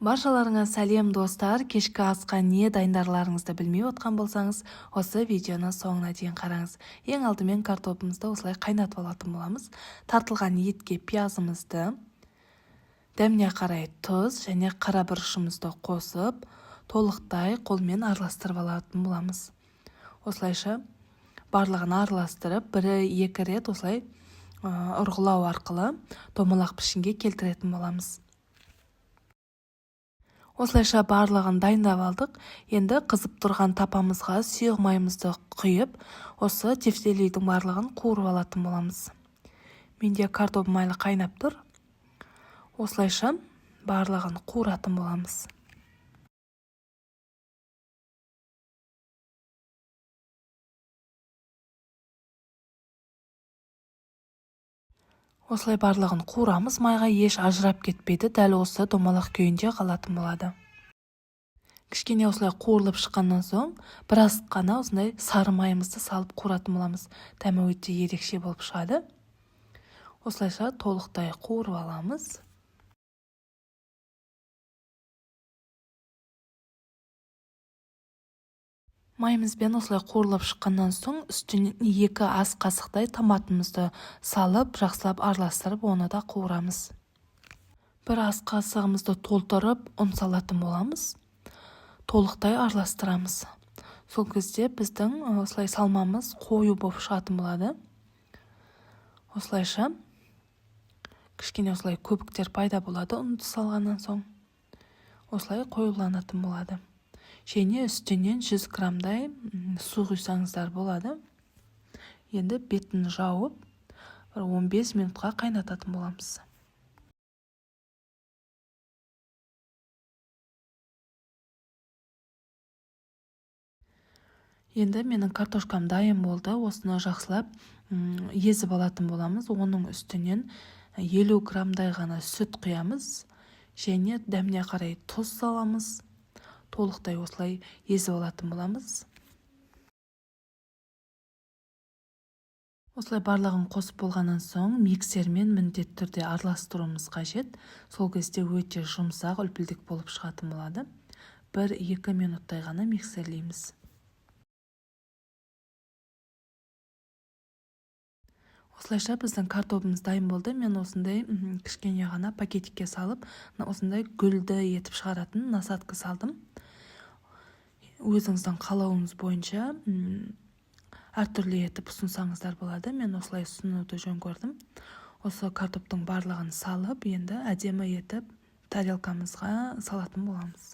Баршаларыңа сәлем достар, кешкі асқа не дайындарларыңызды білмей отқан болсаңыз, осы видеоны соңына дейін қараңыз. Ең алдымен картопымызды осылай қайнатып алатын боламыз. Тартылған етке пиязымызды, дәміне қарай тұз және қара бұрышымызды қосып, толықтай қолмен араластырып алатын боламыз. Осылайша барлығын араластырып, 1-2 рет осылай ұрғылау арқылы домалақ пішінге келтіретін боламыз. Осылайша барлығын дайындап алдық. Енді қызып тұрған тапамызға сұйық майымызды құйып, осы тефтелейдің барлығын қуырып алатын боламыз. Менде картоп майлы қайнап тұр. Осылайша барлығын қуыратын боламыз. Осылай барлығын қуырамыз, майға еш ажырап кетпейді, дәл осы домалақ күйінде қалатын болады. Кішкене осылай қуырылып шыққаннан соң, біраз қана осындай сары майымызды салып қуыратын боламыз. Дәмі өте ерекше болып шығады. Осылайша толықтай қуырып аламыз. Майымызбен осылай қуырылып шыққаннан соң, үстінен 2 ас қасықтай томатымызды салып, жақсылап араластырып, оны да қуырамыз. 1 ас қасығымызды толтырып, ұн салатын боламыз. Толықтай араластырамыз. Сол кезде біздің осылай салмамыз қою болып шығатын болады. Осылайша кішкене осылай көбіктер пайда болады ұнды салғаннан соң. Осылай қоюланатын болады. Және үстінен 100 грамдай су құйсаңыздар болады. Енді бетін жауып, 15 минутқа қайнататын боламыз. Енді менің картошкам дайын болды. Осыны жақсылап езіп алатын боламыз. Оның үстінен 50 грамдай ғана сүт құямыз. Және дәміне қарай тұз саламыз. Толықтай осылай езіп алатын боламыз. Осылай барлығын қосып болғаннан соң, миксермен міндетті түрде араластыруымыз қажет. Сол кезде өте жұмсақ, үлпілдек болып шығатын болады. 1-2 минуттай ғана миксерлейміз. Осылайша біздің картопымыз дайын болды. Мен осындай кішкене ғана пакетикке салып, осындай гүлді етіп шығаратын насадка салдым. Өзіңіздің қалауыңыз бойынша әртүрлі етіп ұсынсаңыздар болады. Мен осылай ұсынуды жөн көрдім. Осы картоптың барлығын салып, енді әдемі етіп тарелкамызға салатын боламыз.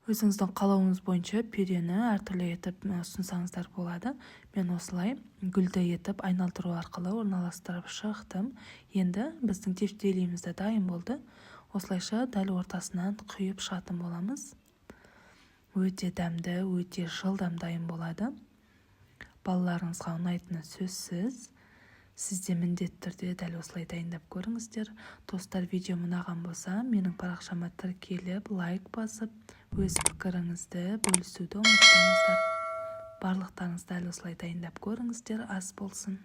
Өзіңіздің қалауыңыз бойынша пюрені әртүрлі етіп ұсынсаңыздар болады. Мен осылай гүлді етіп айналдыру арқылы орналастырып шықтым. Енді біздің тефтелейіміз де дайын болды. Осылайша дәл ортасынан құйып шығатын боламыз. Өте дәмді, өте жылдам дайын болады. Балаларыңызға ұнайтыны сөзсіз. Сізде міндетті түрде дәл осылай дайындап көріңіздер. Достар, видео ұнаған болса, менің парақшама тіркеліп, лайк басып, өз пікіріңізді бөлісуді ұмытпаңыздар. Барлықтарыңыз дәл осылай дайындап көріңіздер, ас болсын.